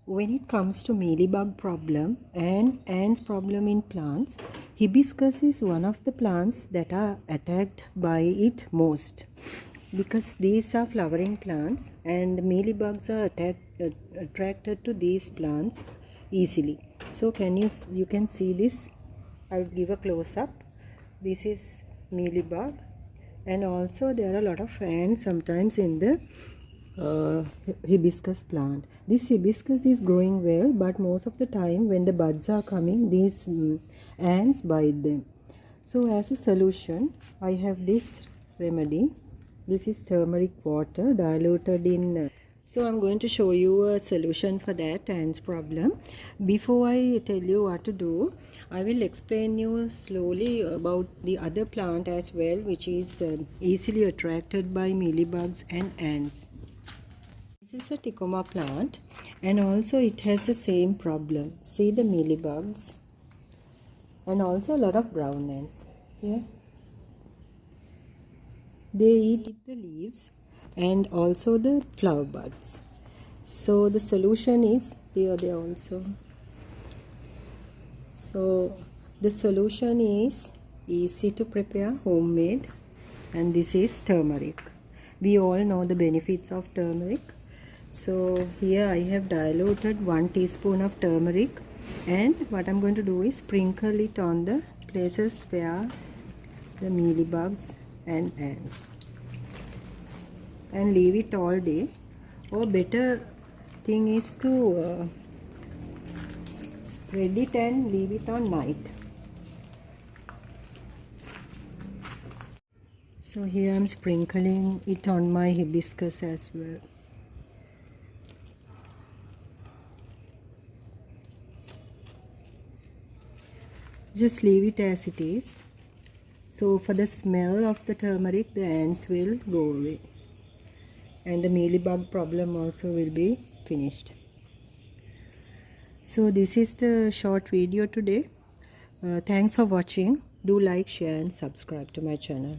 When it comes to mealibug problem and ants problem in plants, hibiscus is one of the plants that are attacked by it most, because these are flowering plants and mealybugs are attracted to these plants easily. So you can see this. I'll give a close up. This is mealybug, and also there are a lot of ants sometimes in the hibiscus plant. This hibiscus is growing well, but most of the time when the buds are coming, these ants bite them. So as a solution, I have this remedy. This is turmeric water diluted in so I'm going to show you a solution for that ants problem. Before I tell you what to do, I will explain you slowly about the other plant as well, which is easily attracted by mealybugs and ants. This is a tecoma plant, and also it has the same problem. See the mealybugs and also a lot of brown ants here. They eat the leaves and also the flower buds. So the solution is there also. So the solution is easy to prepare, homemade, and this is turmeric. We all know the benefits of turmeric. So here I have diluted 1 teaspoon of turmeric, and what I'm going to do is sprinkle it on the places where the mealybugs and ants, and leave it all day. Or better thing is to spread it and leave it on night. So here I'm sprinkling it on my hibiscus as well. Just leave it as it is. So for the smell of the turmeric, the ants will go away, and the mealybug problem also will be finished. So this is the short video today. Thanks for watching. Do like, share and subscribe to my channel.